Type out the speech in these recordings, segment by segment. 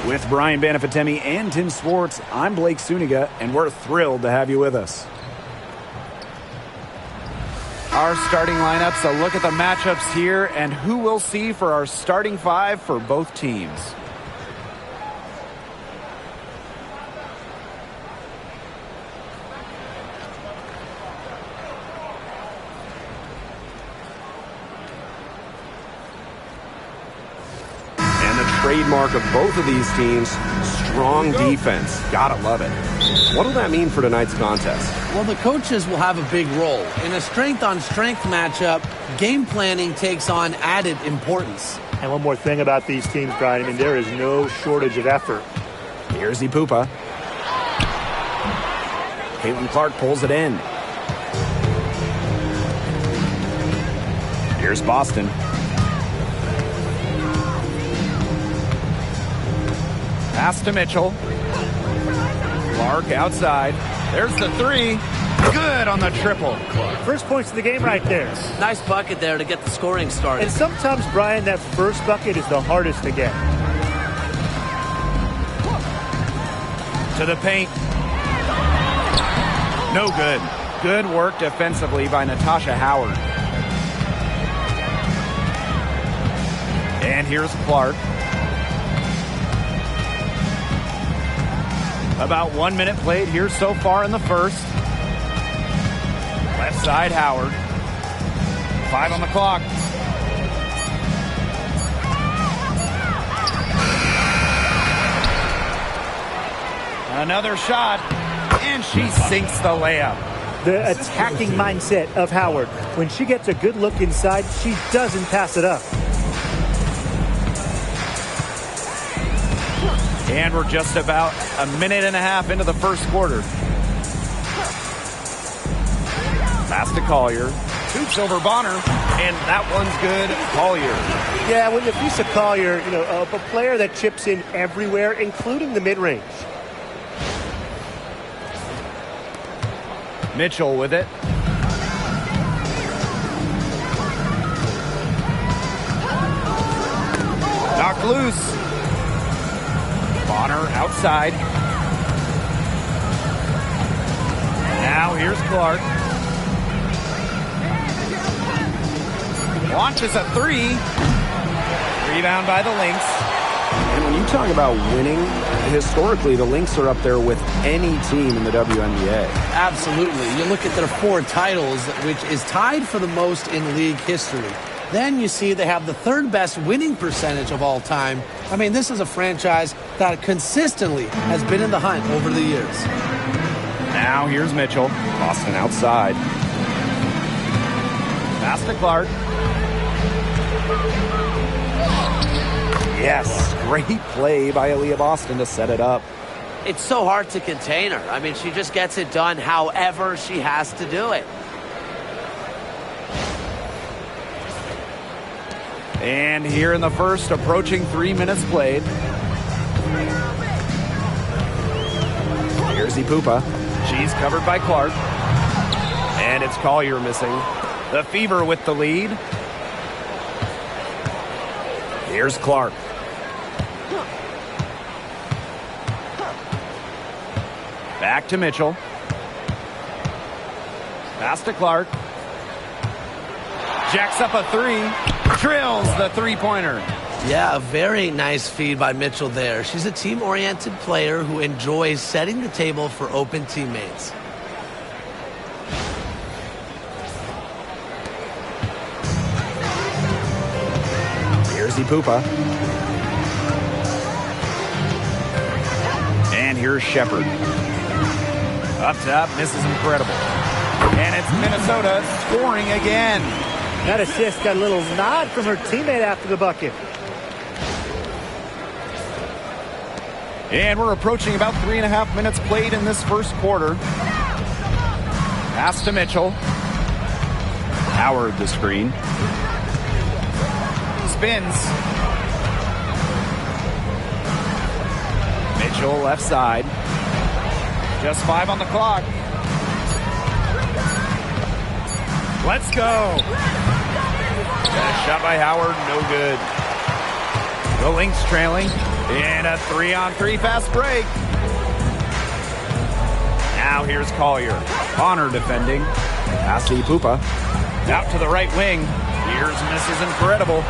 With Brian Banafitemi and Tim Swartz, I'm Blake Suniga, and we're thrilled to have you with us. Our starting lineups, a look at the matchups here, and who we'll see for our starting five for both teams. Trademark of both of these teams, strong defense. Gotta love it. What will that mean for tonight's contest? Well, the coaches will have a big role. In a strength-on-strength matchup, game planning takes on added importance. And one more thing about these teams, Brian, I mean, there is no shortage of effort. Here's Ipupa. Caitlin Clark pulls it in. Here's Boston. Pass to Mitchell. Clark outside. There's the three. Good on the triple. First points of the game right there. Nice bucket there to get the scoring started. And sometimes, Brian, that first bucket is the hardest to get. To the paint. No good. Good work defensively by Natasha Howard. And here's Clark. About 1 minute played here so far in the first. Left side, Howard. 5 on the clock. Another shot, and she sinks the layup. The attacking mindset of Howard. When she gets a good look inside, she doesn't pass it up. And we're just about a minute and a half into the first quarter. Pass to Collier. Shoots over Bonner, and that one's good. Collier. Yeah, when you piece of Collier, a player that chips in everywhere, including the mid-range. Mitchell with it. Knocked loose. Bonner outside. Now here's Clark. Launches a three. Rebound by the Lynx. And when you talk about winning, historically the Lynx are up there with any team in the WNBA. Absolutely. You look at their 4 titles, which is tied for the most in league history. Then you see they have the 3rd best winning percentage of all time. I mean, this is a franchise that consistently has been in the hunt over the years. Now here's Mitchell. Boston outside. Pass to Clark. Yes, great play by Aaliyah Boston to set it up. It's so hard to contain her. I mean, she just gets it done however she has to do it. And here in the first, approaching 3 minutes played. Here's Ipupa. She's covered by Clark. And it's Collier missing. The Fever with the lead. Here's Clark. Back to Mitchell. Pass to Clark. Jacks up a three. Drills the three-pointer. Yeah, a very nice feed by Mitchell there. She's a team-oriented player who enjoys setting the table for open teammates. Here's Ipupa. And here's Shepard. Up top, misses incredible. And it's Minnesota scoring again. That assist got a little nod from her teammate after the bucket. And we're approaching about 3.5 minutes played in this first quarter. Pass to Mitchell. Howard the screen. Spins. Mitchell left side. Just 5 on the clock. Let's go. Shot by Howard, no good. The Lynx trailing. In a 3-on-3 fast break. Now here's Collier. Connor defending. Pass to Ipupa. Out to the right wing. Here's Mrs. Incredible.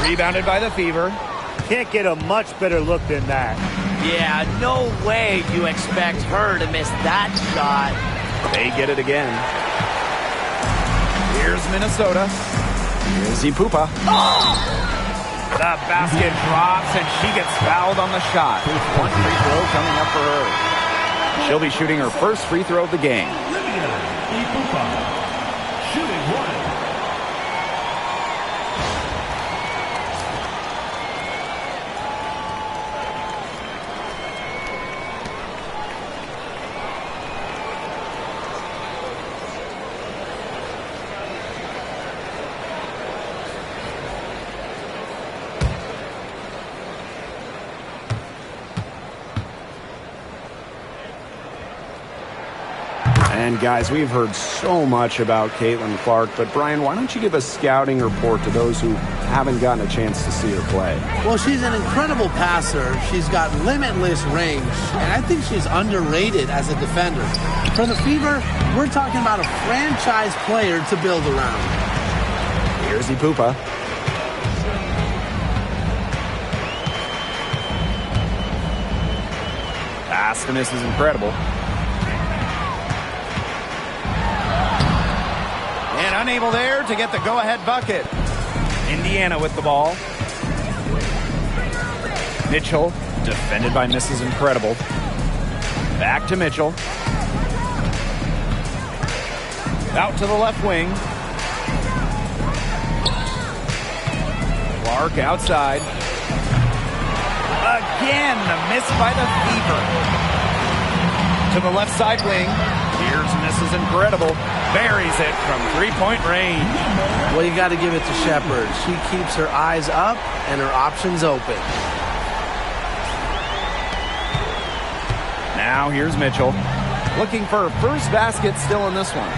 Rebounded by the Fever. Can't get a much better look than that. Yeah, no way you expect her to miss that shot. They get it again. Here's Minnesota. Here's Ipupa. The basket drops, and she gets fouled on the shot. One free throw coming up for her. She'll be shooting her first free throw of the game. Shooting one. And guys, we've heard so much about Caitlin Clark, but Brian, why don't you give a scouting report to those who haven't gotten a chance to see her play? Well, she's an incredible passer. She's got limitless range, and I think she's underrated as a defender. For the Fever, we're talking about a franchise player to build around. Here's Ipupa. Pass to Mrs. Incredible. And unable there to get the go-ahead bucket. Indiana with the ball. Mitchell, defended by Mrs. Incredible. Back to Mitchell. Out to the left wing. Clark outside. Again, the miss by the Fever. To the left side wing. Here's Mrs. Incredible. Buries it from three-point range. Well, you got to give it to Shepard. She keeps her eyes up and her options open. Now here's Mitchell. Looking for her first basket still in this one.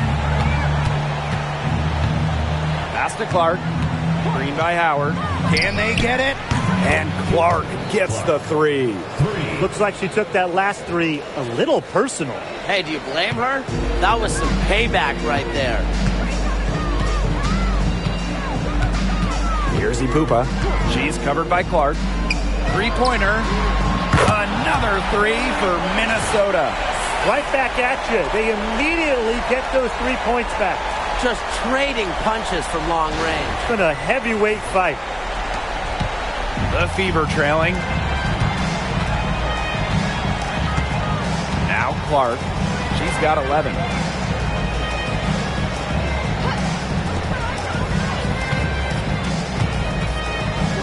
Pass to Clark. Screen by Howard. Can they get it? And Clark gets the three. Looks like she took that last three a little personal. Hey, do you blame her? That was some payback right there. Here's Ipupa. She's covered by Clark. Three-pointer. Another three for Minnesota. Right back at you. They immediately get those 3 points back. Just trading punches from long range. It's been a heavyweight fight. The Fever trailing. Now Clark. She's got 11.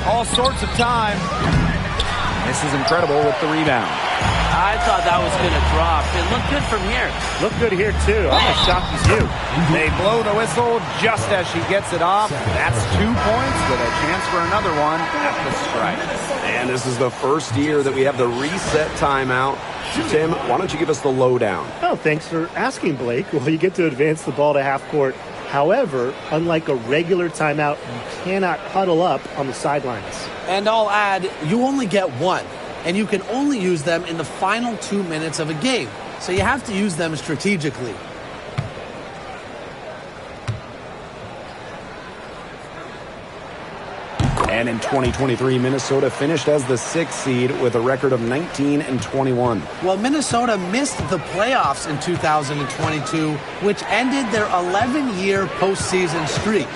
All sorts of time. This is Incredible with the rebound. I thought that was going to drop. It looked good from here. Look good here, too. I'm as shocked as you. They blow the whistle just as she gets it off. That's 2 points with a chance for another one at the stripe. And this is the first year that we have the reset timeout. Tim, why don't you give us the lowdown? Oh, thanks for asking, Blake. Well, you get to advance the ball to half court. However, unlike a regular timeout, you cannot huddle up on the sidelines. And I'll add, you only get one, and you can only use them in the final 2 minutes of a game. So you have to use them strategically. And in 2023, Minnesota finished as the 6th seed with a record of 19-21. Well, Minnesota missed the playoffs in 2022, which ended their 11-year postseason streak.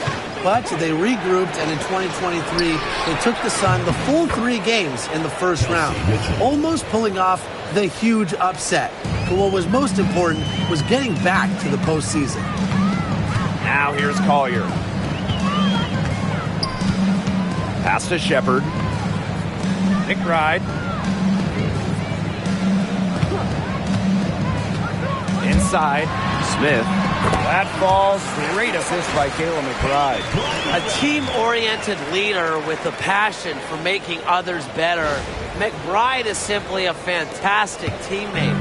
But they regrouped, and in 2023, they took the Sun the full 3 games in the first round, almost pulling off the huge upset. But what was most important was getting back to the postseason. Now here's Collier. Pass to Shepard. McBride. Inside. Smith. That falls. Great assist by Kayla McBride. A team-oriented leader with the passion for making others better. McBride is simply a fantastic teammate.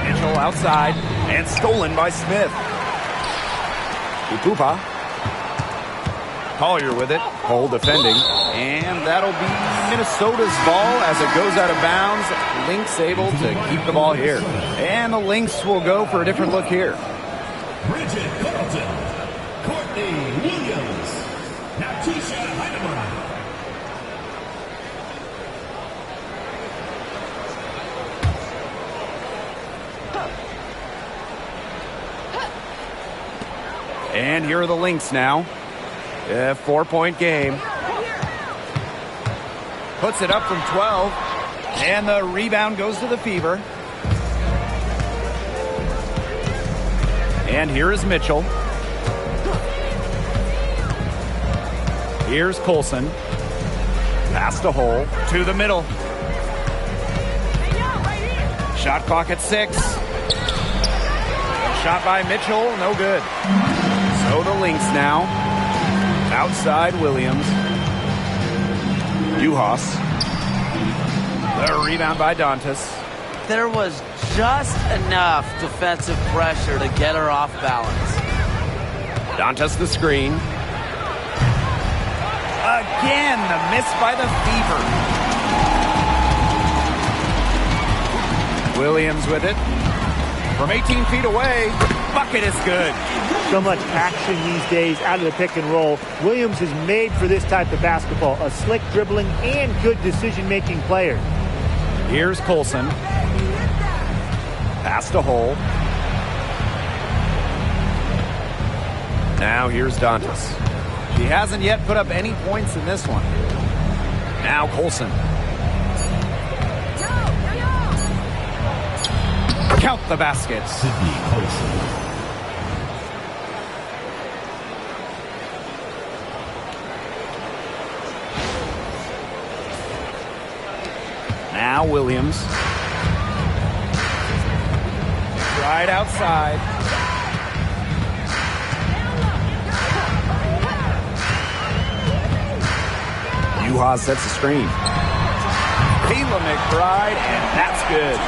Mitchell outside and stolen by Smith. Ipupa. Collier with it. Cole defending. And that'll be Minnesota's ball as it goes out of bounds. Lynx able to keep the ball here. And the Lynx will go for a different look here. Bridget Carlton, Courtney Williams, Natisha Heinemann. And here are the Lynx now. A 4-point game. Puts it up from 12. And the rebound goes to the Fever. And here is Mitchell. Here's Colson. Pass to Hole. To the middle. Shot clock at 6. Shot by Mitchell. No good. So the Lynx now. Outside Williams. Juhas. The rebound by Dantas. There was just enough defensive pressure to get her off balance. Dantas the screen. Again, the miss by the Fever. Williams with it. From 18 feet away, bucket is good. So much action these days out of the pick and roll. Williams is made for this type of basketball. A slick dribbling and good decision-making player. Here's Colson. Pass to Hole. Now here's Dantas. She hasn't yet put up any points in this one. Now Colson. Count the baskets. Sydney Colson. Now Williams. Right outside. Juhas sets the screen. Kayla McBride, and that's good.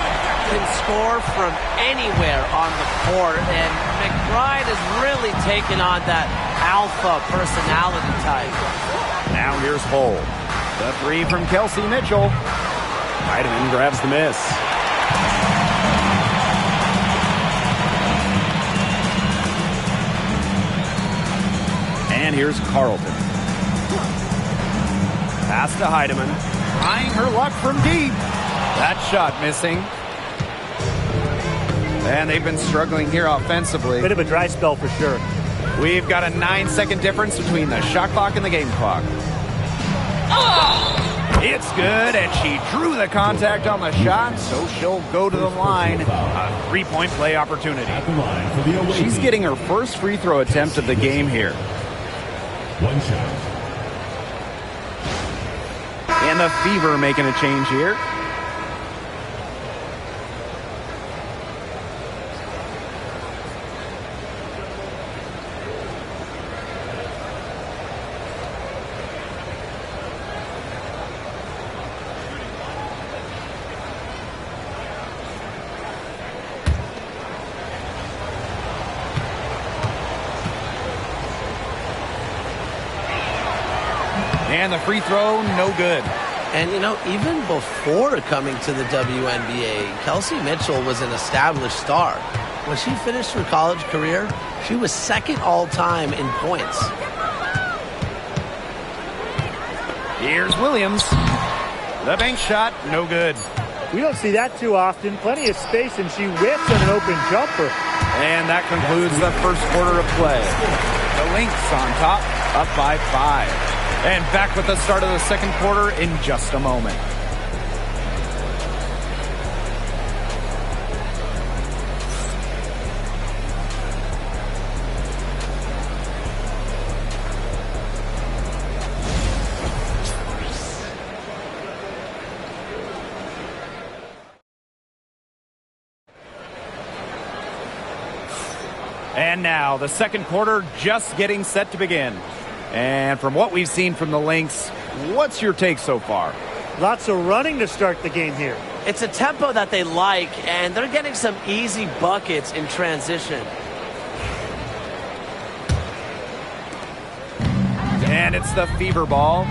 Can score from anywhere on the court, and McBride has really taken on that alpha personality type. Now here's Hole. The three from Kelsey Mitchell. Heidemann grabs the miss. And here's Carlton. Pass to Heidemann. Trying her luck from deep. That shot missing. And they've been struggling here offensively. Bit of a dry spell for sure. We've got a 9-second difference between the shot clock and the game clock. It's good, and she drew the contact on the shot, so she'll go to the line. A 3-point play opportunity. At the line for the away She's team. getting her first free throw attempt of the game here. One shot. And the Fever making a change here. And the free throw, no good. And, you know, even before coming to the WNBA, Kelsey Mitchell was an established star. When she finished her college career, she was second all-time in points. Here's Williams. The bank shot, no good. We don't see that too often. Plenty of space, and she whiffs on an open jumper. And that concludes the first quarter of play. The Lynx on top, up by 5. And back with the start of the second quarter in just a moment. And now the second quarter just getting set to begin. And from what we've seen from the Lynx, what's your take so far? Lots of running to start the game here. It's a tempo that they like, and they're getting some easy buckets in transition. And it's the Fever ball.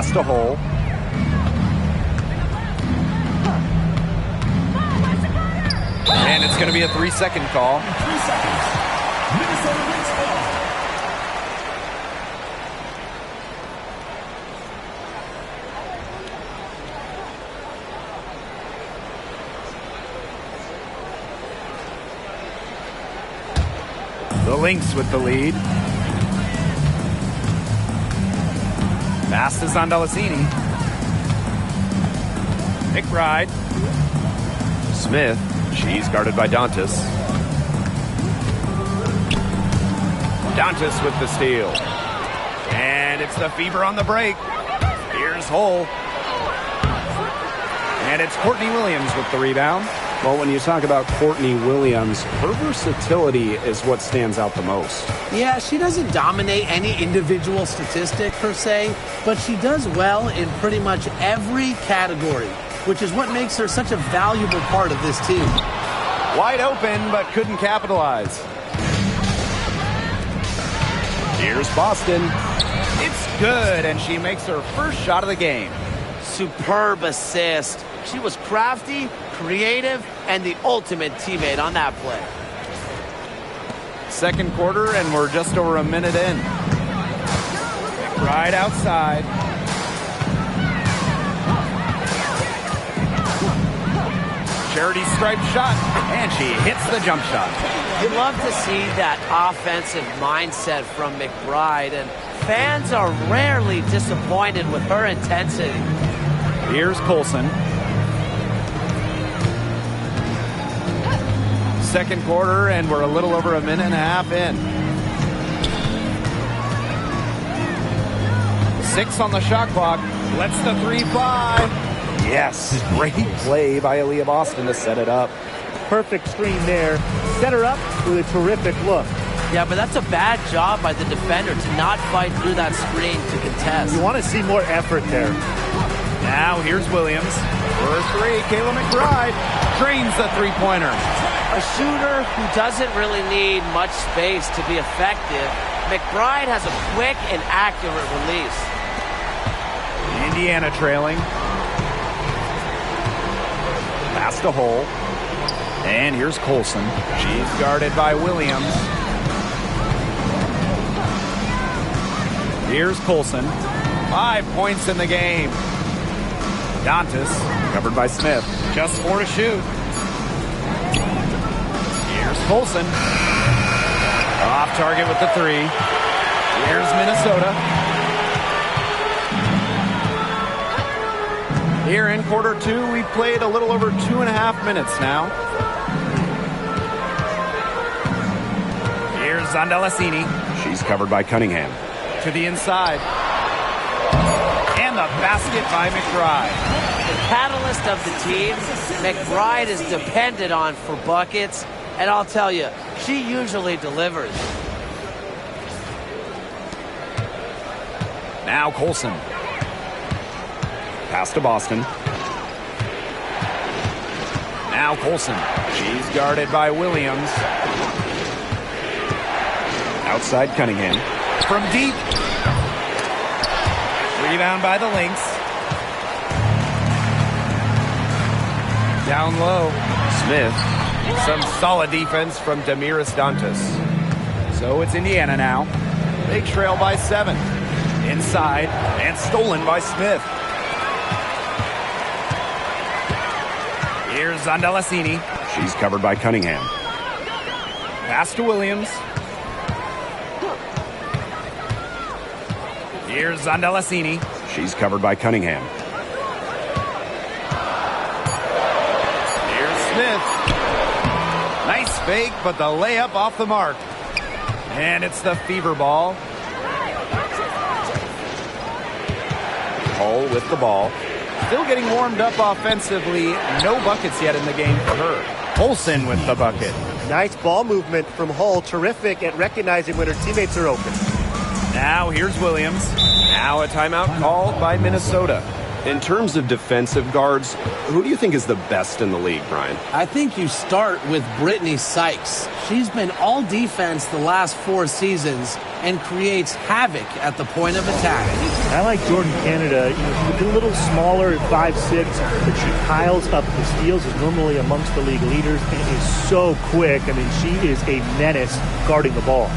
Pass to Hull. And it's going to be a 3-second call. 3 seconds. Minnesota Lynx ball. The Lynx with the lead. Pass to Zondalicini. McBride. Smith. She's guarded by Dantas. Dantas with the steal. And it's the Fever on the break. Here's Hull. And it's Courtney Williams with the rebound. Well, when you talk about Courtney Williams, her versatility is what stands out the most. Yeah, she doesn't dominate any individual statistic per se, but she does well in pretty much every category, which is what makes her such a valuable part of this team. Wide open, but couldn't capitalize. Here's Boston. It's good, and she makes her first shot of the game. Superb assist. She was crafty, creative, and the ultimate teammate on that play. Second quarter, and we're just over a minute in. Right outside. Charity striped shot, and she hits the jump shot. You love to see that offensive mindset from McBride, and fans are rarely disappointed with her intensity. Here's Colson. Second quarter, and we're a little over a minute and a half in. 6 on the shot clock. Lets the 3 fly. Yes, great play by Aaliyah Boston to set it up. Perfect screen there. Set her up with a terrific look. Yeah, but that's a bad job by the defender to not fight through that screen to contest. You want to see more effort there. Now here's Williams. For 3, Kayla McBride drains the three-pointer. A shooter who doesn't really need much space to be effective, McBride has a quick and accurate release. Indiana trailing. Pass to Hull. And here's Colson. She's guarded by Williams. Here's Colson. 5 points in the game. Dantas, covered by Smith. Just 4 to shoot. Here's Colson. Off target with the 3. Here's Minnesota. Here in quarter 2, we've played a little over 2.5 minutes now. Here's Zondalicini. She's covered by Cunningham. To the inside. And the basket by McBride. The catalyst of the team, McBride is depended on for buckets, and I'll tell you, she usually delivers. Now Colson. Pass to Boston. Now Colson. She's guarded by Williams. Outside Cunningham. From deep. Rebound by the Lynx. Down low. Smith. Some solid defense from Damiris Dantas. So it's Indiana now. They trail by 7. Inside and stolen by Smith. Here's Zondalicini. She's covered by Cunningham. Pass to Williams. Here's Zondalicini. She's covered by Cunningham. Here's Smith. Nice fake, but the layup off the mark. And it's the Fever ball. Hull with the ball. Still getting warmed up offensively. No buckets yet in the game for her. Olsen with the bucket. Nice ball movement from Hull. Terrific at recognizing when her teammates are open. Now here's Williams. Now a timeout called by Minnesota. In terms of defensive guards, who do you think is the best in the league, Brian? I think you start with Brittany Sykes. She's been all defense the last 4 seasons and creates havoc at the point of attack. I like Jordan Canada. She's a little smaller at 5'6", but she piles up the steals, is normally amongst the league leaders, and is so quick. I mean, she is a menace guarding the ball.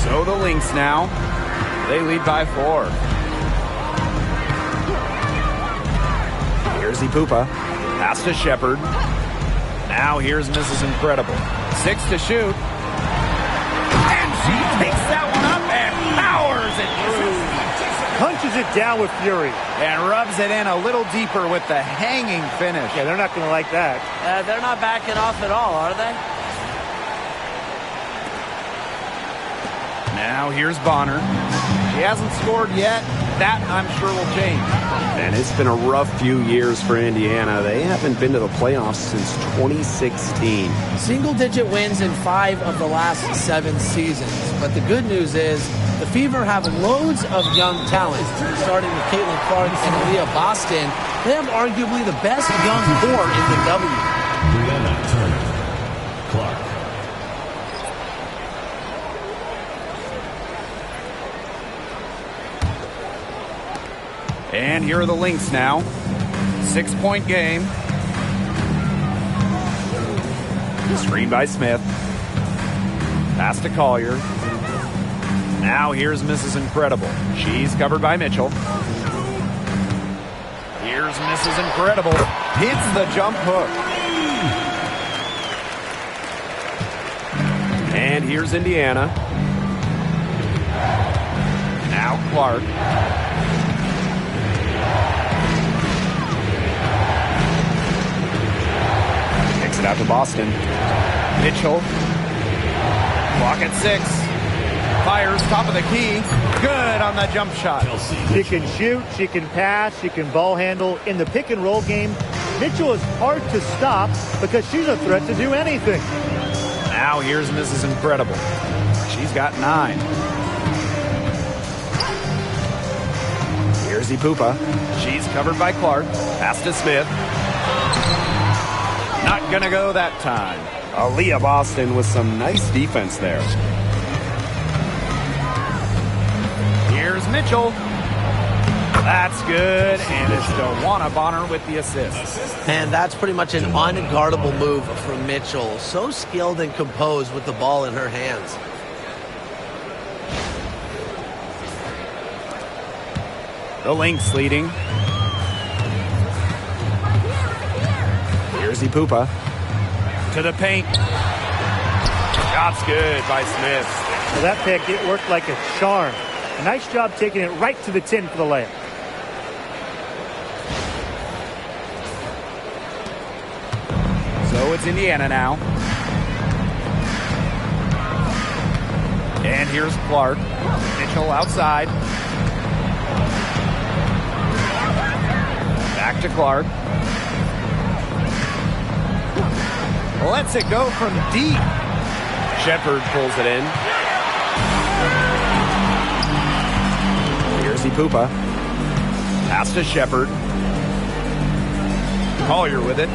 So the Lynx now. They lead by 4. Here's Ipupa. Pass to Shepard. Now here's Mrs. Incredible. 6 to shoot. And she takes that one up and powers it through. Punches it down with fury. And rubs it in a little deeper with the hanging finish. Yeah, they're not going to like that. They're not backing off at all, are they? Now here's Bonner. He hasn't scored yet. That, I'm sure, will change. And it's been a rough few years for Indiana. They haven't been to the playoffs since 2016. Single-digit wins in 5 of the last 7 seasons. But the good news is the Fever have loads of young talent. Starting with Caitlin Clark and Leah Boston, they have arguably the best young core in the W. Brianna Turner. Clark. And here are the Lynx now. 6-point game. Screen by Smith. Pass to Collier. Now here's Mrs. Incredible. She's covered by Mitchell. Here's Mrs. Incredible. Hits the jump hook. And here's Indiana. Now Clark. Kicks it out to Boston. Mitchell. Clock at 6. Fires top of the key. Good on the jump shot. She can shoot, she can pass, she can ball handle. In the pick and roll game, Mitchell is hard to stop because she's a threat to do anything. Now here's Mrs. Incredible. She's got 9. Here's Ipupa. She's covered by Clark. Pass to Smith. Not gonna go that time. Aaliyah Boston with some nice defense there. Here's Mitchell. That's good, and it's DeWanna Bonner with the assist. And that's pretty much an unguardable move from Mitchell. So skilled and composed with the ball in her hands. The Lynx leading. Here's Ipupa. To the paint. Shot's good by Smith. So that pick, it worked like a charm. A nice job taking it right to the tin for the layup. So it's Indiana now. And here's Clark. Mitchell outside. Back to Clark. Lets it go from deep. Shepard pulls it in. Here's Pupa. Pass to Shepard. Collier with it.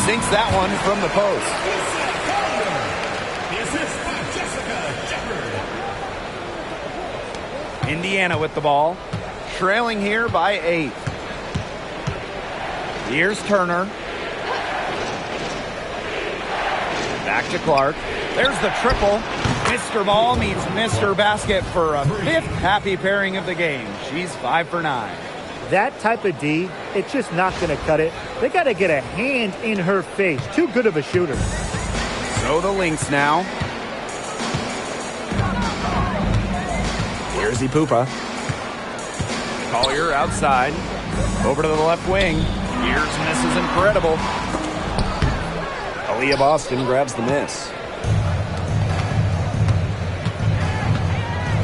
Sinks that one from the post. Indiana with the ball. Trailing here by 8. Here's Turner. Back to Clark. There's the triple. Mr. Ball meets Mr. Basket for a 5th happy pairing of the game. She's 5 for 9. That type of D, it's just not going to cut it. They got to get a hand in her face. Too good of a shooter. So the Lynx now. Here's Pupa. Collier outside. Over to the left wing. Here's Mrs. Incredible. Aaliyah Boston grabs the miss.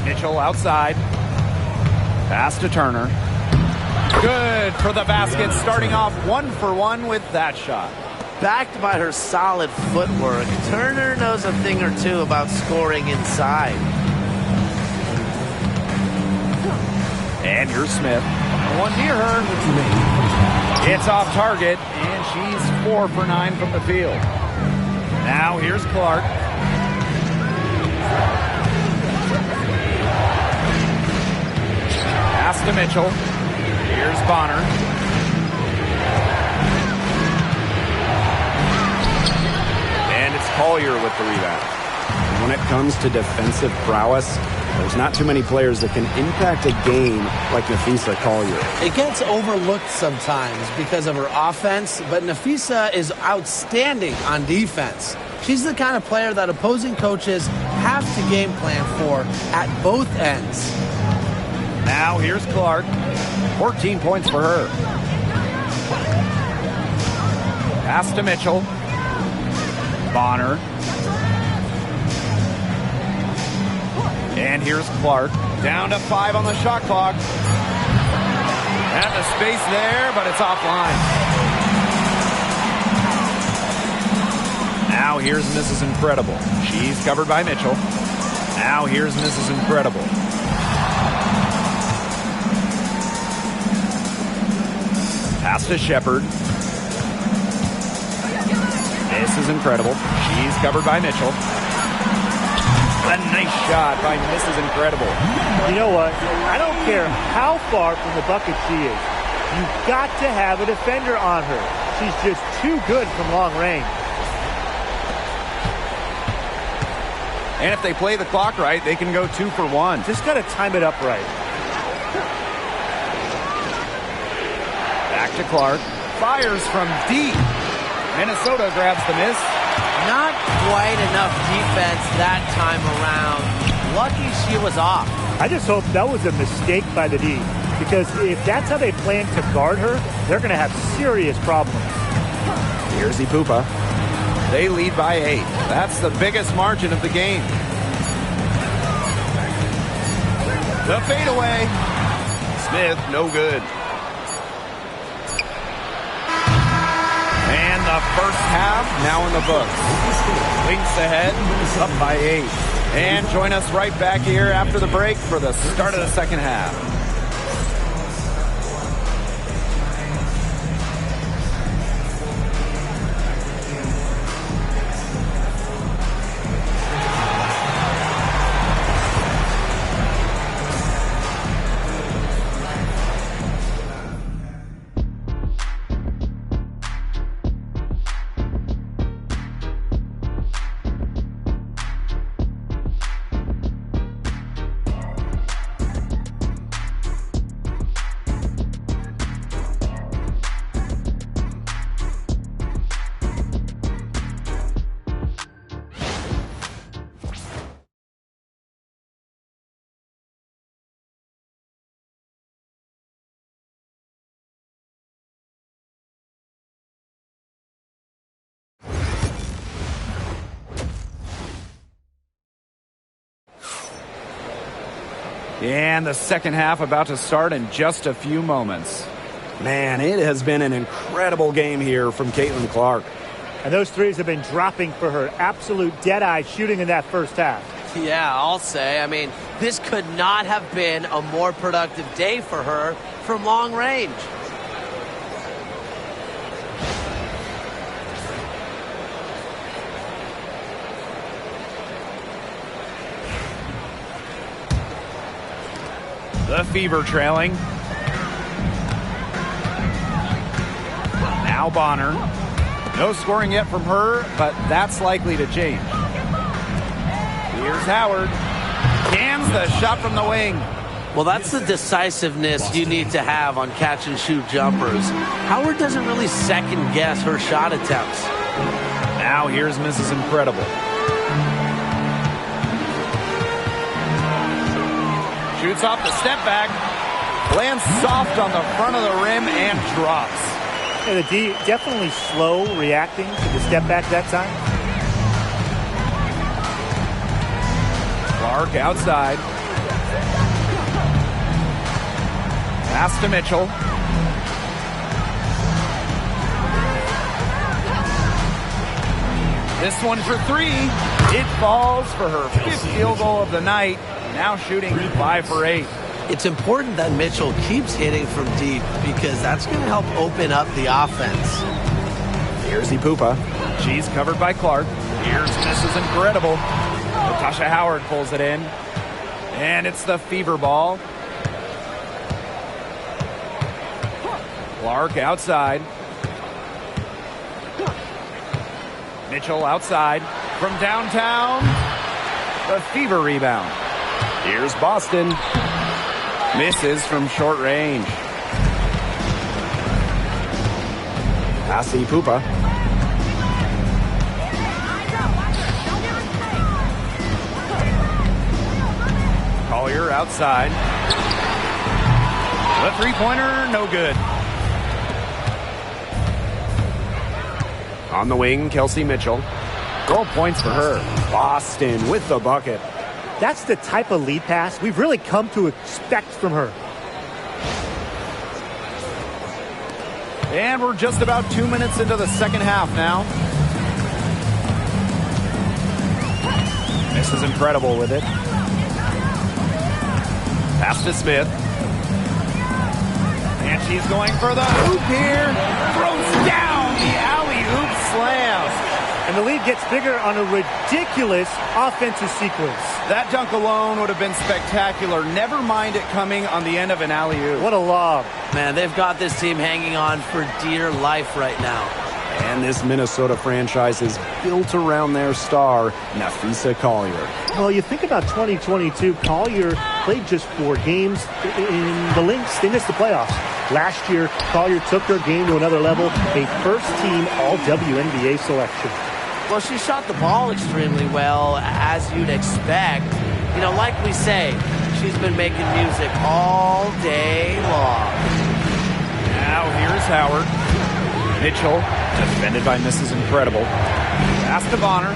Mitchell outside. Pass to Turner. Good for the basket, starting off 1 for 1 with that shot. Backed by her solid footwork, Turner knows a thing or two about scoring inside. And here's Smith. One near her. It's off target, and she's 4 for 9 from the field. Now here's Clark. Pass to Mitchell. Here's Bonner. And it's Collier with the rebound. When it comes to defensive prowess, there's not too many players that can impact a game like Nafisa Collier. It gets overlooked sometimes because of her offense, but Nafisa is outstanding on defense. She's the kind of player that opposing coaches have to game plan for at both ends. Now here's Clark. 14 points for her. Pass to Mitchell. Bonner. And here's Clark. Down to 5 on the shot clock. And the space there, but it's offline. Now here's Mrs. Incredible. She's covered by Mitchell. Now here's Mrs. Incredible. Pass to Shepard. This is Incredible. She's covered by Mitchell. A nice shot by Mrs. Incredible. You know what? I don't care how far from the bucket she is. You've got to have a defender on her. She's just too good from long range. And if they play the clock right, they can go 2 for 1. Just got to time it up right. Back to Clark. Fires from deep. Minnesota grabs the miss. Not quite enough defense that time around. Lucky she was off. I just hope that was a mistake by the D, because if that's how they plan to guard her, they're going to have serious problems. Here's Pupa. They lead by 8. That's the biggest margin of the game. The fadeaway. Smith, no good. And the first half now in the books. Lynx ahead, up by 8. And join us right back here after the break for the start of the second half. And the second half about to start in just a few moments. Man, it has been an incredible game here from Caitlin Clark. And those threes have been dropping for her. Absolute dead-eye shooting in that first half. Yeah, I'll say. I mean, this could not have been a more productive day for her from long range. The Fever trailing. Now Bonner. No scoring yet from her, but that's likely to change. Here's Howard. Cans the shot from the wing. Well, that's the decisiveness you need to have on catch-and-shoot jumpers. Howard doesn't really second-guess her shot attempts. Now here's Mrs. Incredible. Shoots off the step back. Lands soft on the front of the rim and drops. Yeah, the D definitely slow reacting to the step back that time. Clark outside. Pass to Mitchell. This one for three. It falls for her fifth field goal of the night. Now shooting 5 for 8. It's important that Mitchell keeps hitting from deep because that's going to help open up the offense. Here's Ipupa. She's covered by Clark. Here's Mrs. Incredible. Natasha Howard pulls it in. And it's the Fever ball. Clark outside. Mitchell outside. From downtown. The Fever rebound. Here's Boston. Misses from short range. Pass to Ipupa. Collier outside. The three-pointer, no good. On the wing, Kelsey Mitchell. 12 points for her. Boston with the bucket. That's the type of lead pass we've really come to expect from her. And we're just about 2 minutes into the second half now. This is Incredible with it. Pass to Smith. And she's going for the hoop here. Throws down the alley-oop slam. And the lead gets bigger on a ridiculous offensive sequence. That dunk alone would have been spectacular. Never mind it coming on the end of an alley-oop. What a lob. Man, they've got this team hanging on for dear life right now. And this Minnesota franchise is built around their star, Nafisa Collier. Well, you think about 2022, Collier played just 4 games in the Lynx. They missed the playoffs. Last year, Collier took her game to another level, a first-team All-WNBA selection. Well, she shot the ball extremely well, as you'd expect. You know, like we say, she's been making music all day long. Now here's Howard. Mitchell, defended by Mrs. Incredible. Pass to Bonner.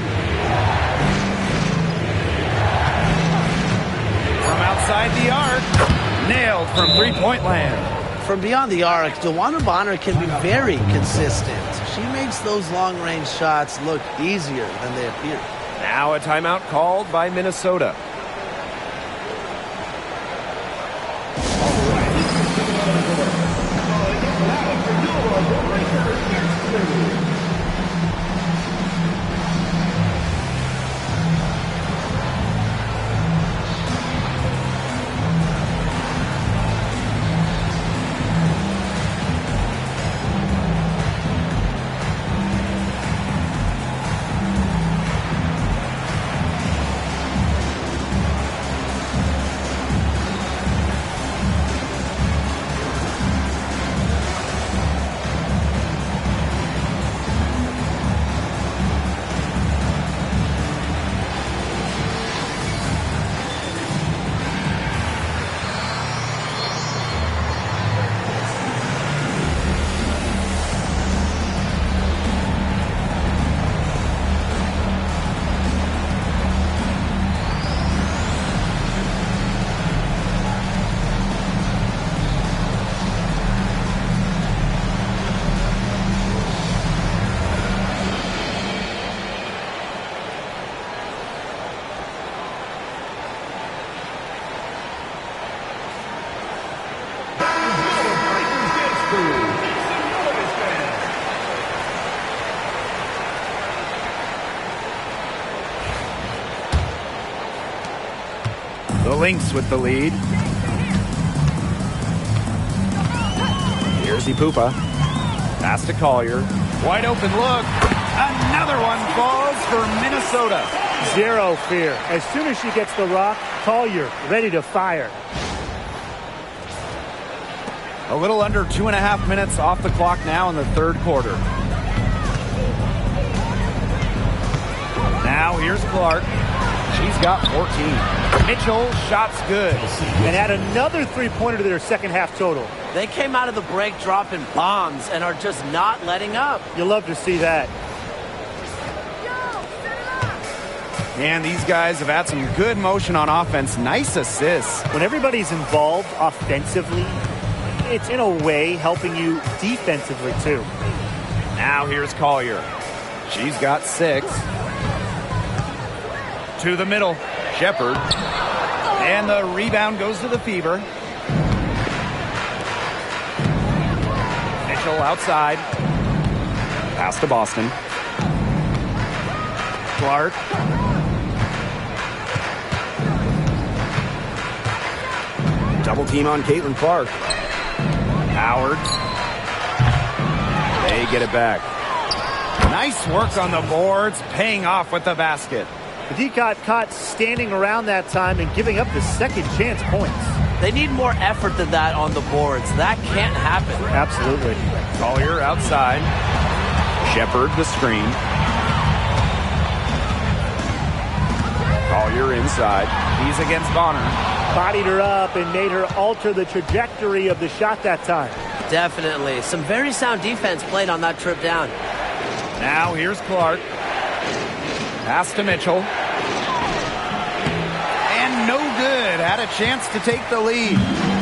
From outside the arc. Nailed from three-point land. From beyond the arc, DeWanna Bonner can be very consistent. She makes those long-range shots look easier than they appear. Now a timeout called by Minnesota. The Lynx with the lead. Here's Ipupa. Pass to Collier. Wide open look. Another one falls for Minnesota. Zero fear. As soon as she gets the rock, Collier ready to fire. A little under 2.5 minutes off the clock now in the third quarter. Now here's Clark. She's got 14. Mitchell, shot's good. And add another three-pointer to their second half total. They came out of the break dropping bombs and are just not letting up. You'll love to see that. And these guys have had some good motion on offense. Nice assists. When everybody's involved offensively, it's in a way helping you defensively too. Now here's Collier. She's got 6. To the middle. Shepard. And the rebound goes to the Fever. Mitchell outside. Pass to Boston. Clark. Double team on Caitlin Clark. Howard. They get it back. Nice work on the boards, paying off with the basket. The D got caught standing around that time and giving up the second chance points. They need more effort than that on the boards. That can't happen. Absolutely. Collier outside. Shepard the screen. Collier inside. He's against Bonner. Bodied her up and made her alter the trajectory of the shot that time. Definitely. Some very sound defense played on that trip down. Now here's Clark. Pass to Mitchell. And no good. Had a chance to take the lead.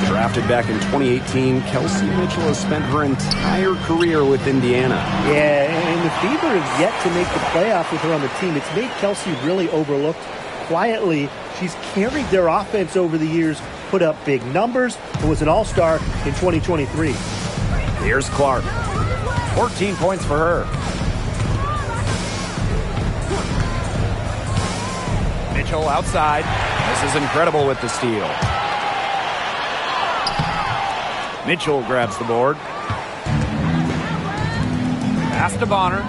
Drafted back in 2018, Kelsey Mitchell has spent her entire career with Indiana. Yeah, and the Fever have yet to make the playoff with her on the team. It's made Kelsey really overlooked. Quietly, she's carried their offense over the years, put up big numbers, and was an all-star in 2023. Here's Clark. 14 points for her. Mitchell outside. This is incredible with the steal. Mitchell grabs the board. Pass to Bonner.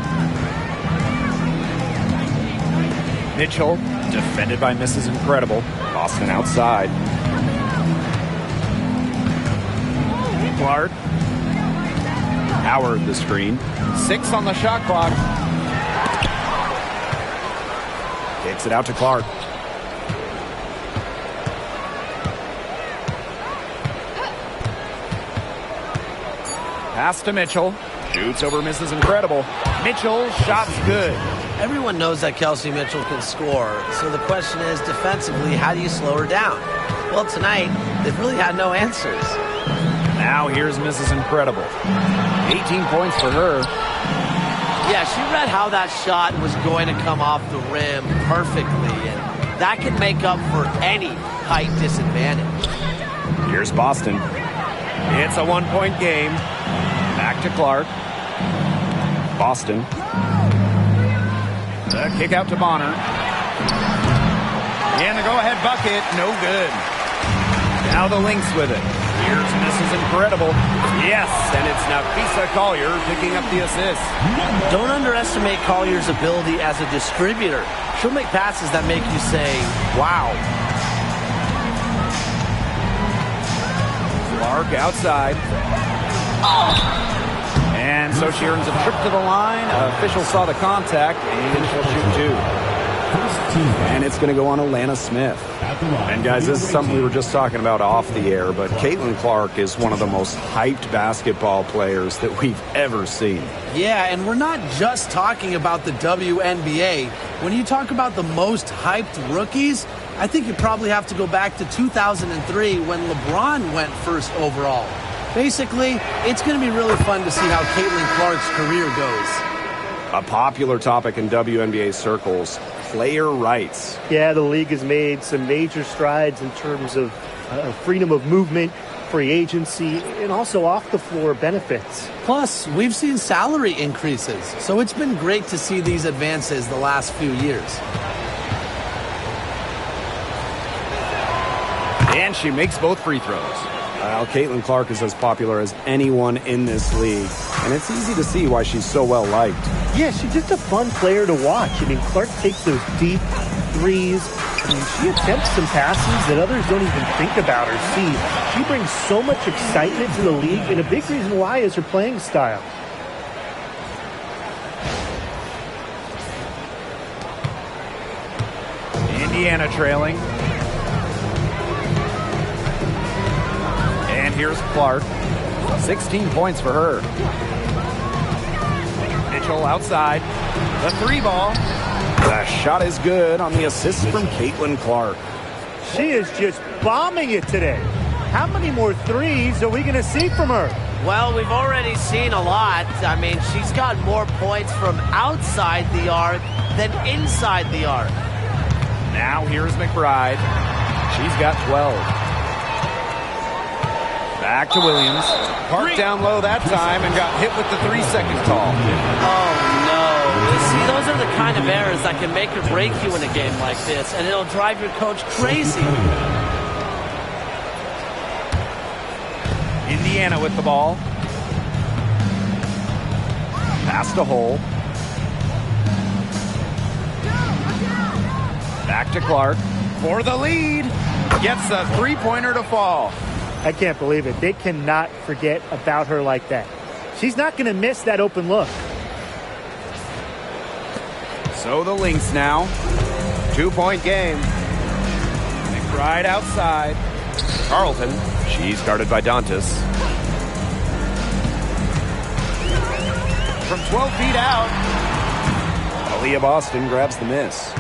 Mitchell, defended by Mrs. Incredible. Boston outside. Clark. Howard the screen. 6 on the shot clock. Kicks it out to Clark. Pass to Mitchell. Shoots over Mrs. Incredible. Mitchell, shot's good. Everyone knows that Kelsey Mitchell can score, so the question is, defensively, how do you slow her down? Well, tonight, they've really had no answers. Now here's Mrs. Incredible. 18 points for her. Yeah, she read how that shot was going to come off the rim perfectly, and that can make up for any height disadvantage. Here's Boston. It's a 1-point game. Back to Clark. Boston. The kick out to Bonner. And the go-ahead bucket, no good. Now the Lynx with it. Here's Mrs. Incredible. Yes, and it's Nafisa Collier picking up the assist. Don't underestimate Collier's ability as a distributor. She'll make passes that make you say, wow. Clark outside. And so she earns a trip to the line. Official saw the contact, and she'll shoot 2. And it's going to go on Alana Smith. And guys, this is something we were just talking about off the air, but Caitlin Clark is one of the most hyped basketball players that we've ever seen. Yeah, and we're not just talking about the WNBA. When you talk about the most hyped rookies, I think you probably have to go back to 2003 when LeBron went first overall. Basically, it's going to be really fun to see how Caitlin Clark's career goes. A popular topic in WNBA circles, player rights. Yeah, the league has made some major strides in terms of freedom of movement, free agency, and also off-the-floor benefits. Plus, we've seen salary increases, so it's been great to see these advances the last few years. And she makes both free throws. Well, Caitlin Clark is as popular as anyone in this league, and it's easy to see why she's so well liked. Yeah, she's just a fun player to watch. I mean, Clark takes those deep threes. I mean, she attempts some passes that others don't even think about or see. She brings so much excitement to the league, and a big reason why is her playing style. Indiana trailing. And here's Clark. 16 points for her. Mitchell outside. The three ball. The shot is good on the assist from Caitlin Clark. She is just bombing it today. How many more threes are we going to see from her? Well, we've already seen a lot. I mean, she's got more points from outside the arc than inside the arc. Now here's McBride. She's got 12. Back to Williams. Parked down low that time and got hit with the 3-second call. Oh, no. See, those are the kind of errors that can make or break you in a game like this, and it'll drive your coach crazy. Indiana with the ball. Pass to Hole. Back to Clark for the lead. Gets a three-pointer to fall. I can't believe it. They cannot forget about her like that. She's not going to miss that open look. So the Lynx now. 2-point game. McBride outside. Carlton. She's guarded by Dantas. From 12 feet out. Aaliyah Boston grabs the miss.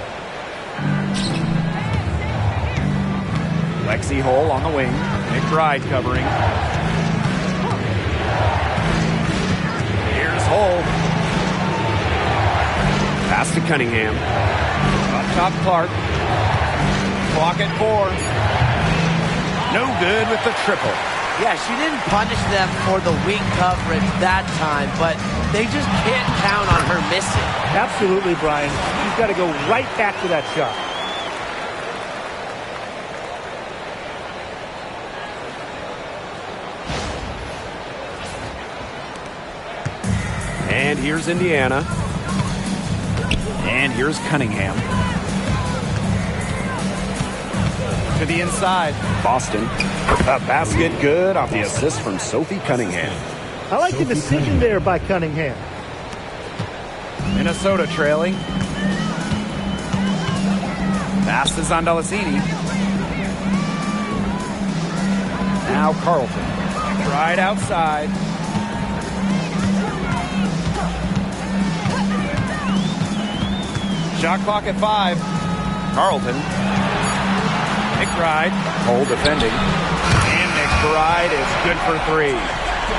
Lexi Hole on the wing. McBride covering. Here's Hole. Pass to Cunningham. Up top Clark. Clock at 4. No good with the triple. Yeah, she didn't punish them for the weak coverage that time, but they just can't count on her missing. Absolutely, Brian. She's got to go right back to that shot. And here's Indiana. And here's Cunningham. To the inside. Boston. The basket good off the assist from Sophie Cunningham. I like the decision there by Cunningham. Minnesota trailing. Passes on Delasini. Now Carlton. Right outside. Shot clock at 5. Carlton. McBride. Hole defending. And McBride is good for 3.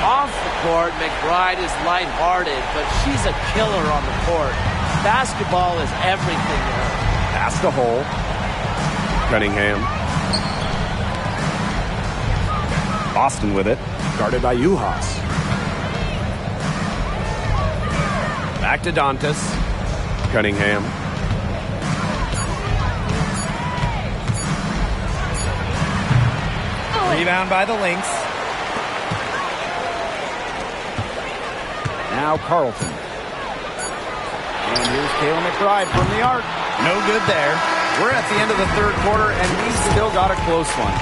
Off the court, McBride is lighthearted, but she's a killer on the court. Basketball is everything to her. Pass to Hole. Cunningham. Boston with it. Guarded by Uhas. Back to Dantas. Cunningham. Rebound by the Lynx. Now Carlton. And here's Kayla McBride from the arc. No good there. We're at the end of the third quarter, and we've still got a close one.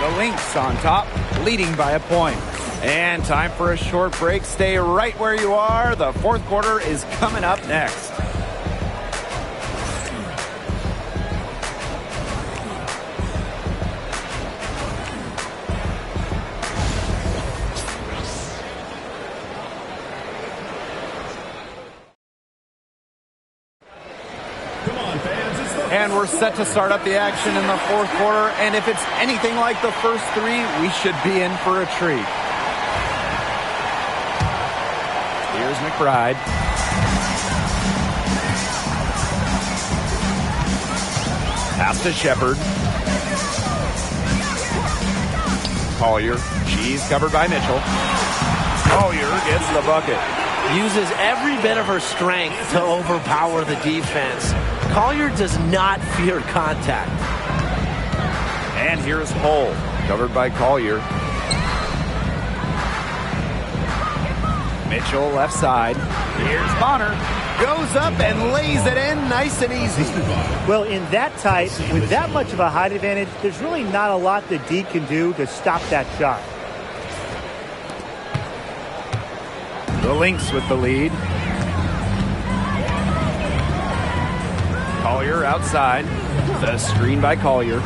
The Lynx on top, leading by a point. And time for a short break. Stay right where you are. The fourth quarter is coming up next. And we're set to start up the action in the fourth quarter. And if it's anything like the first 3, we should be in for a treat. Here's McBride. Pass to Shepard. Collier. She's covered by Mitchell. Collier gets the bucket. Uses every bit of her strength to overpower the defense. Collier does not fear contact. And here's Cole, covered by Collier. Mitchell left side. Here's Bonner. Goes up and lays it in nice and easy. Well, in that tight, with that much of a height advantage, there's really not a lot that D can do to stop that shot. The Lynx with the lead. Collier outside. The screen by Collier.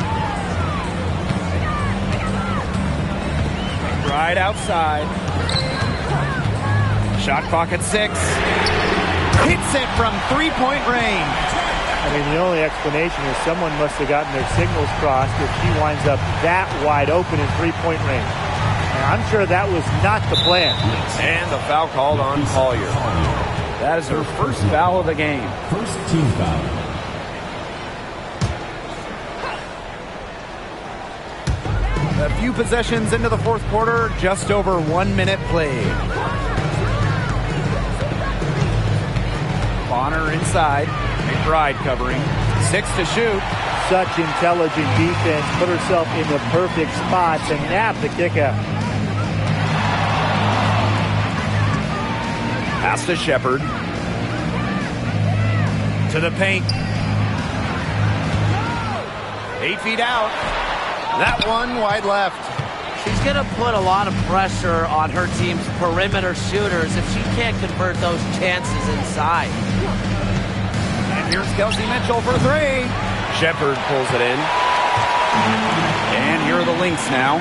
Right outside. Shot clock at 6. Hits it from three-point range. I mean, the only explanation is someone must have gotten their signals crossed if she winds up that wide open in three-point range. And I'm sure that was not the plan. And the foul called on Collier. That is her first foul of the game. First team foul. A few possessions into the fourth quarter, just over 1 minute played. Bonner inside. McBride covering. 6 to shoot. Such intelligent defense. Put herself in the perfect spot to nab the kickout. Pass to Shepard. To the paint. 8 feet out. That one wide left. She's going to put a lot of pressure on her team's perimeter shooters if she can't convert those chances inside. And here's Kelsey Mitchell for 3. Shepard pulls it in. And here are the Lynx now.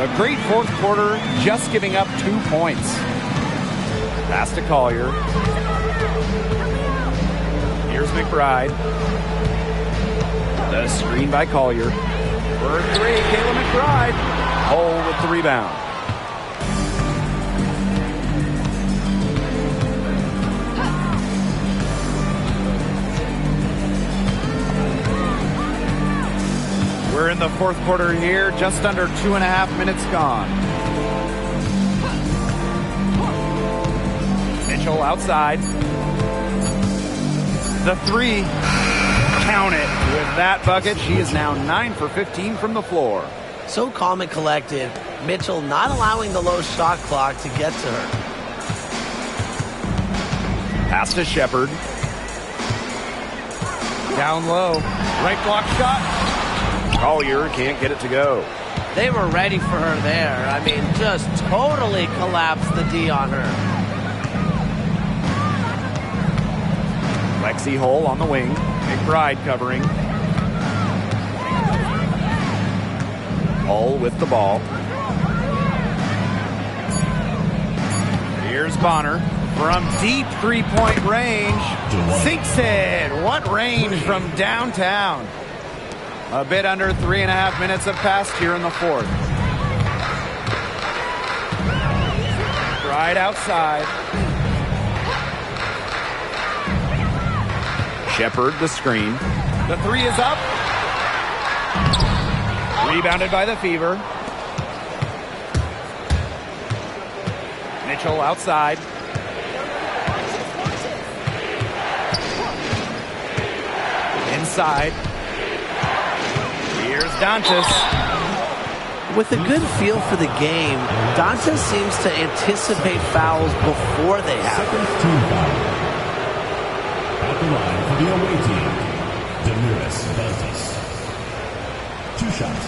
A great fourth quarter, just giving up 2 points. Pass to Collier. Here's McBride. The screen by Collier. For 3, Kayla McBride. Hole with the rebound. We're in the fourth quarter here, just under 2.5 minutes gone. Mitchell outside. The 3. Count it. With that bucket, she is now 9 for 15 from the floor. So calm and collected. Mitchell not allowing the low shot clock to get to her. Pass to Shepard. Down low. Right block shot. Collier can't get it to go. They were ready for her there. I mean, just totally collapsed the D on her. Lexi Hull on the wing. McBride covering. Hull with the ball. Here's Bonner from deep three-point range. Sinks it. What range from downtown. A bit under 3.5 minutes have passed here in the fourth. Right outside. Shepard the screen. The 3 is up. Rebounded by the Fever. Mitchell outside. Inside. Here's Dantas. With a good feel for the game, Dantas seems to anticipate fouls before they happen. Second team foul. At the line for the away team, Damiris Dantas. 2 shots.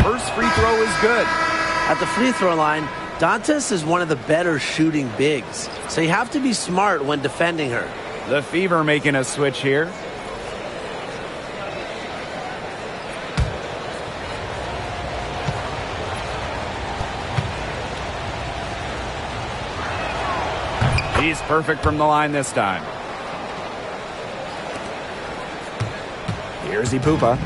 First free throw is good. At the free throw line, Dantas is one of the better shooting bigs, so you have to be smart when defending her. The Fever making a switch here. He's perfect from the line this time. Here's Ipupa.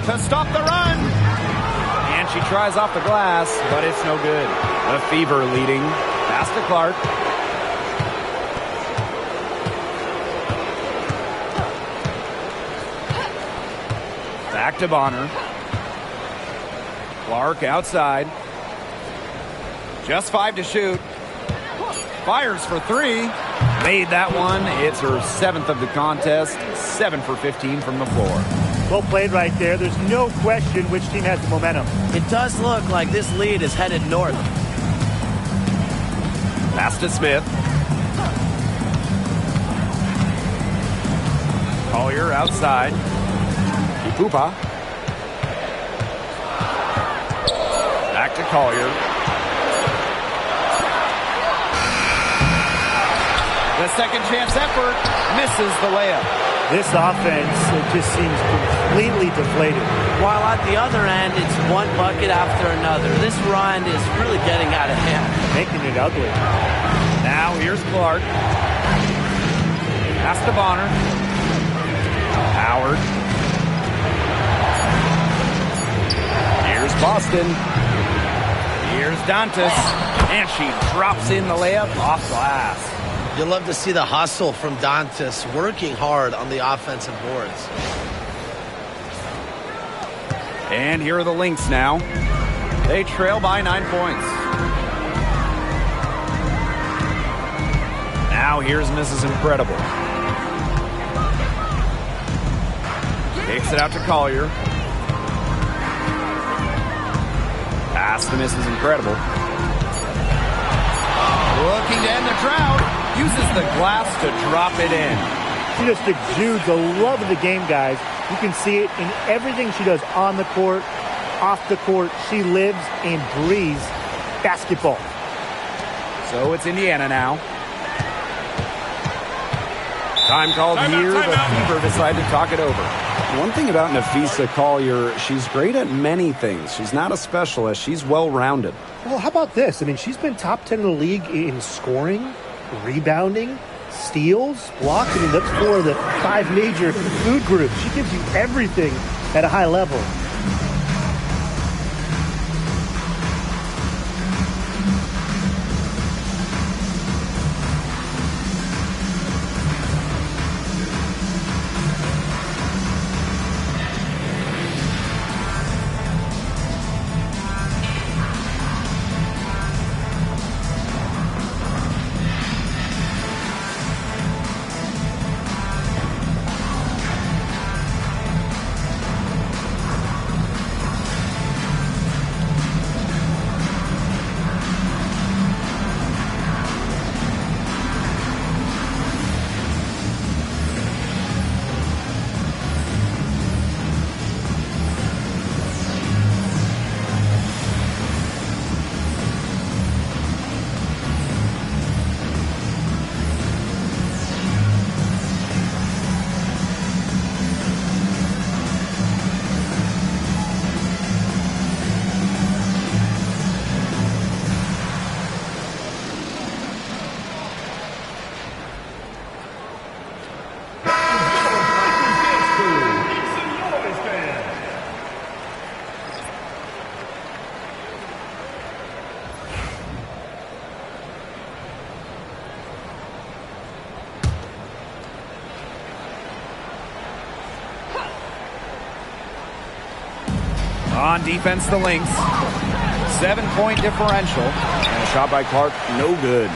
To stop the run. And she tries off the glass, but it's no good. The Fever leading. Pass to Clark. Back to Bonner. Clark outside. Just 5 to shoot. Fires for 3. Made that one. It's her 7th of the contest. 7 for 15 from the floor. Well played right there. There's no question which team has the momentum. It does look like this lead is headed north. Pass to Smith. Collier outside. Pupa. Back to Collier. The second chance effort misses the layup. This offense, it just seems completely deflated. While at the other end, it's one bucket after another. This run is really getting out of hand. Making it ugly. Now here's Clark. Pass to Bonner. Howard. Here's Boston. Here's Dantas. And she drops in the layup off glass. You'll love to see the hustle from Dantas working hard on the offensive boards. And here are the Lynx now. They trail by 9 points. Now here's Mrs. Incredible. Takes it out to Collier. Pass to Mrs. Incredible. Looking to end the drought. Uses the glass to drop it in. She just exudes the love of the game, guys. You can see it in everything she does on the court, off the court. She lives and breathes basketball. So it's Indiana now. Time called here. The Fever decide to talk it over. One thing about Nafisa Collier, she's great at many things. She's not a specialist. She's well-rounded. Well, how about this? I mean, she's been top 10 in the league in scoring, rebounding, steals, blocks. I mean, that's 4 of the 5 major food groups. She gives you everything at a high level. On defense, the Lynx. 7-point differential. And a shot by Clark, no good.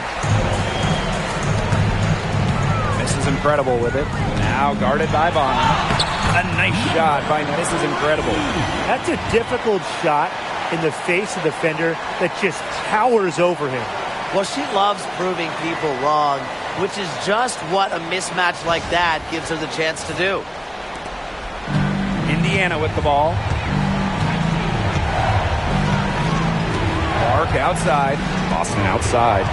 Mrs. Incredible with it. Now guarded by Bonner. A nice shot by Mrs. Incredible. That's a difficult shot in the face of the defender that just towers over him. Well, she loves proving people wrong, which is just what a mismatch like that gives her the chance to do. Indiana with the ball. Clark outside. Boston outside.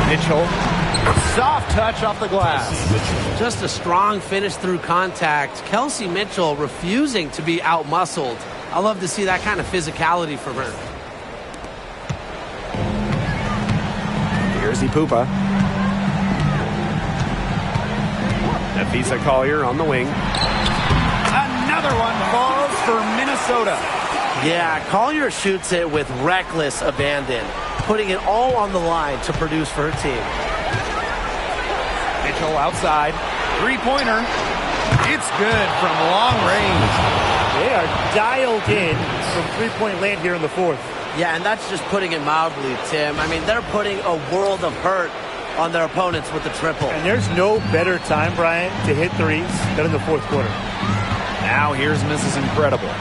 Mitchell. Soft touch off the glass. Just a strong finish through contact. Kelsey Mitchell refusing to be out-muscled. I love to see that kind of physicality from her. Here's Pupa. Nafisa Collier on the wing. Another one falls for Minnesota. Yeah, Collier shoots it with reckless abandon, putting it all on the line to produce for her team. Mitchell outside. Three-pointer. It's good from long range. They are dialed in from three-point land here in the fourth. Yeah, and that's just putting it mildly, Tim. I mean, they're putting a world of hurt on their opponents with the triple. And there's no better time, Brian, to hit threes than in the fourth quarter. Now here's Mrs. Incredible.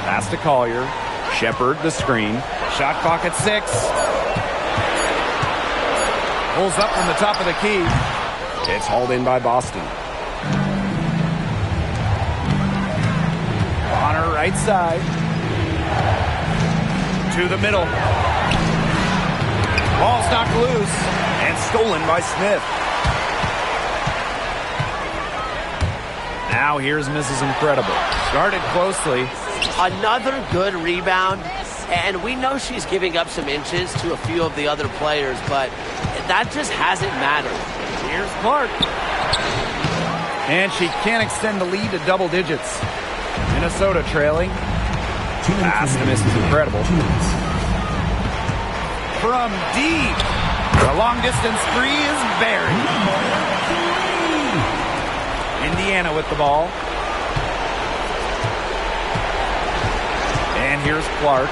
Pass to Collier. Shepard the screen. Shot clock at 6. Pulls up from the top of the key. It's hauled in by Boston. On her right side. To the middle. Ball's knocked loose. And stolen by Smith. Now here's Mrs. Incredible. Started closely. Another good rebound, and we know she's giving up some inches to a few of the other players, but that just hasn't mattered. Here's Clark. And she can't extend the lead to double digits. Minnesota trailing. Pass to Mrs. Incredible. From deep. The long distance three is buried. Indiana with the ball. And here's Clark.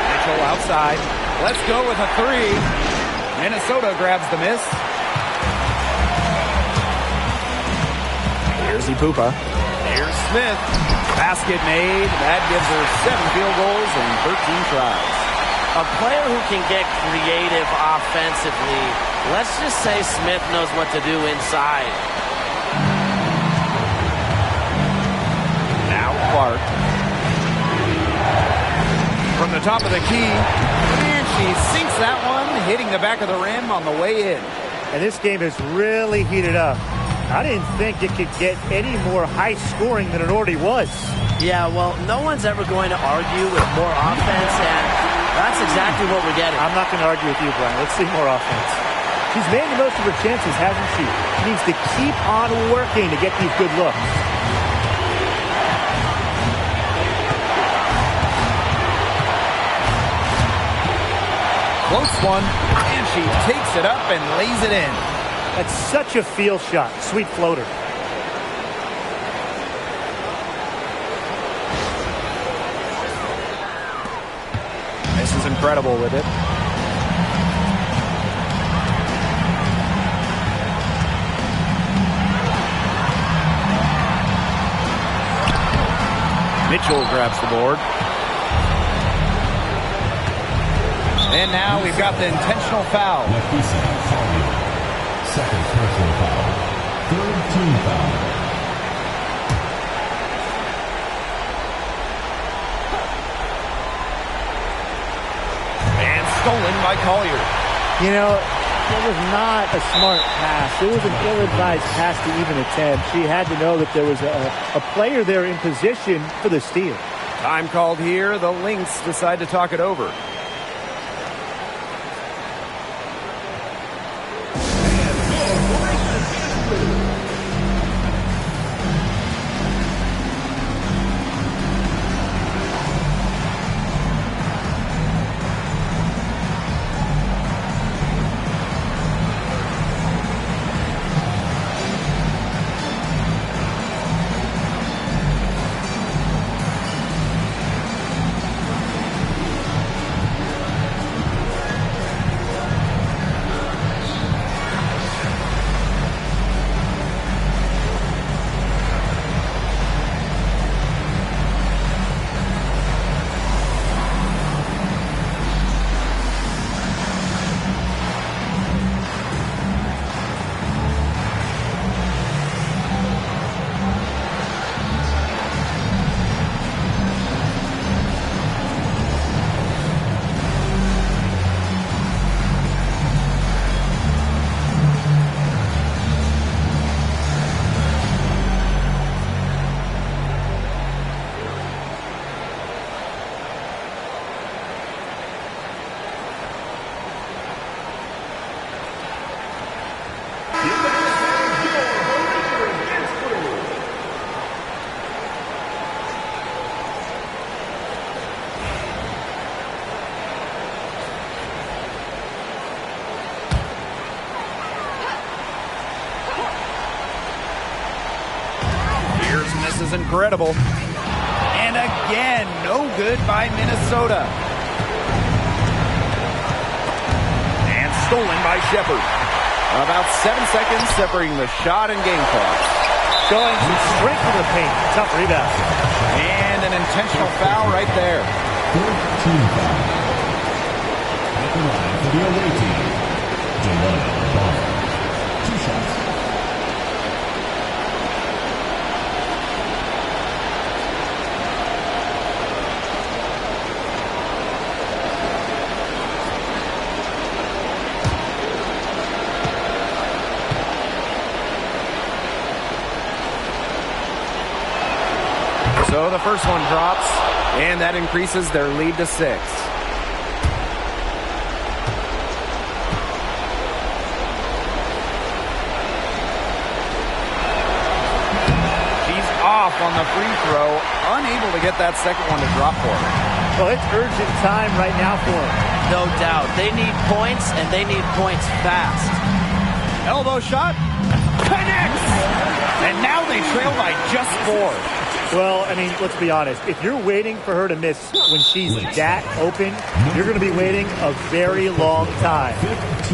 Mitchell outside. Let's go with a three. Minnesota grabs the miss. Here's Ipupa. Here's Smith. Basket made. That gives her 7 field goals and 13 tries. A player who can get creative offensively. Let's just say Smith knows what to do inside. Now Clark. From the top of the key. And she sinks that one, hitting the back of the rim on the way in. And this game has really heated up. I didn't think it could get any more high scoring than it already was. Yeah, well, no one's ever going to argue with more offense, and that's exactly what we're getting. I'm not going to argue with you, Brian. Let's see more offense. She's made the most of her chances, hasn't she? She needs to keep on working to get these good looks. Close one, and she takes it up and lays it in. That's such a feel shot. Sweet floater. This is Incredible with it. Mitchell grabs the board. And now we've got the intentional foul. Second personal foul. Third team foul. And stolen by Collier. You know, it was not a smart pass. It was an ill-advised pass to even attempt. She had to know that there was a player there in position for the steal. Time called here. The Lynx decide to talk it over. is incredible. And again, no good by Minnesota. And stolen by Shepard. About 7 seconds separating the shot and game clock. Showing some strength in the paint. Tough rebound. And an intentional foul right there. 13 foul. At the line for the away team, Delano Ball. 2 shots. So the first one drops, and that increases their lead to 6. She's off on the free throw, unable to get that second one to drop for her. Well, it's urgent time right now for them. No doubt. They need points, and they need points fast. Elbow shot, connects! And now they trail by just 4. Well, I mean, let's be honest. If you're waiting for her to miss when she's that open, you're going to be waiting a very long time.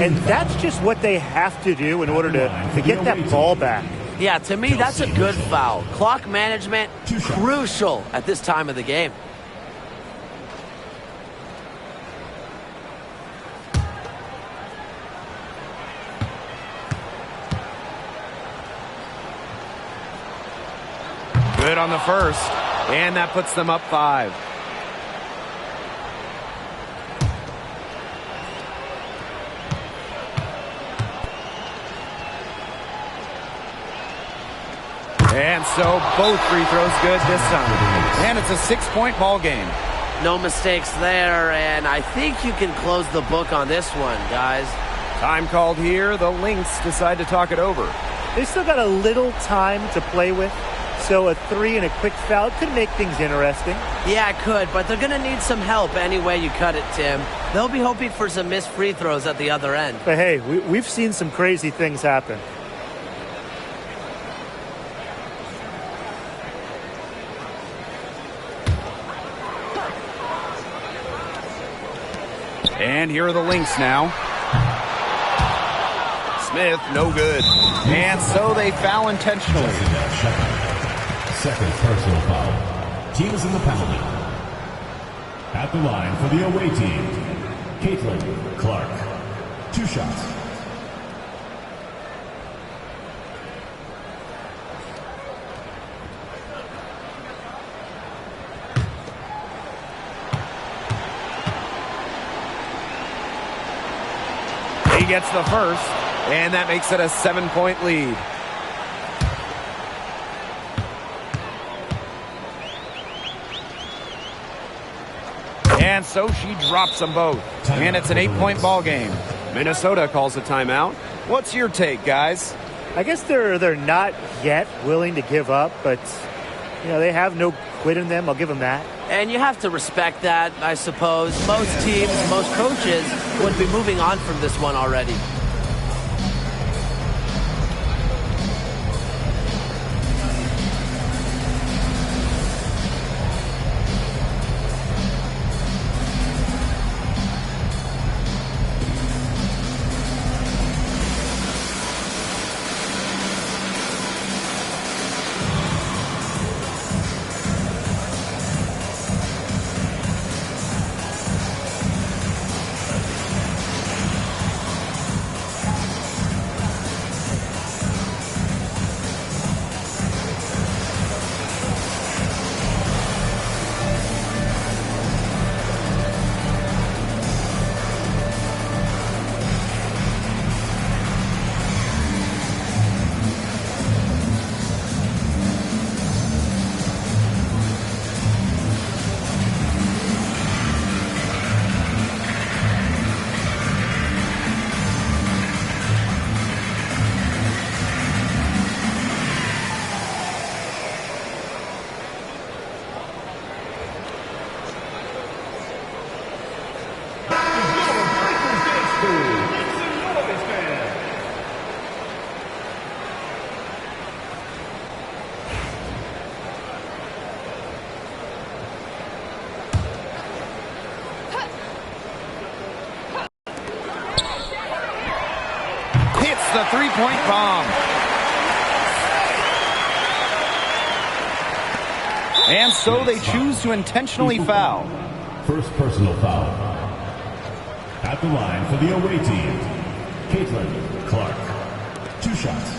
And that's just what they have to do in order to get that ball back. Yeah, to me, that's a good foul. Clock management, crucial at this time of the game. Good on the first, and that puts them up 5. And so both free throws good this time. And it's a 6-point ball game. No mistakes there, and I think you can close the book on this one, guys. Time called here. The Lynx decide to talk it over. They still got a little time to play with. So a 3 and a quick foul could make things interesting. Yeah, it could, but they're going to need some help any way you cut it, Tim. They'll be hoping for some missed free throws at the other end. But hey, we've seen some crazy things happen. And here are the Lynx now. Smith, no good. And so they foul intentionally. Second personal foul. Team is in the penalty. At the line for the away team, Caitlin Clark. 2 shots. He gets the first, and that makes it a 7-point lead. And so she drops them both. And it's an 8-point ball game. Minnesota calls a timeout. What's your take, guys? I guess they're not yet willing to give up, but you know, they have no quit in them. I'll give them that. And you have to respect that, I suppose. Most teams, most coaches would be moving on from this one already. three-point bomb. And so they choose to intentionally foul. First personal foul. At the line for the away team, Caitlin Clark. 2 shots.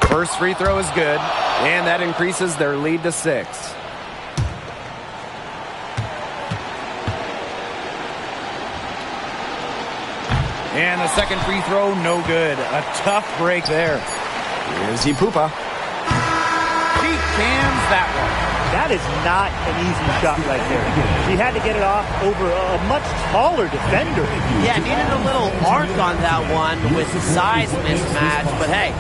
First free throw is good, and that increases their lead to 6. And the second free throw, no good. A tough break there. Here's Ipupa. She cans that one. That is not an easy shot right there. She had to get it off over a much taller defender. Yeah, needed a little arc on that one with size mismatch, but hey,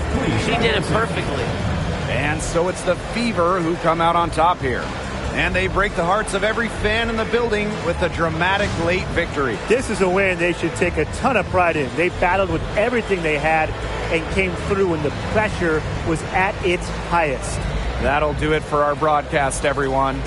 she did it perfectly. And so it's the Fever who come out on top here. And they break the hearts of every fan in the building with a dramatic late victory. This is a win they should take a ton of pride in. They battled with everything they had and came through when the pressure was at its highest. That'll do it for our broadcast, everyone.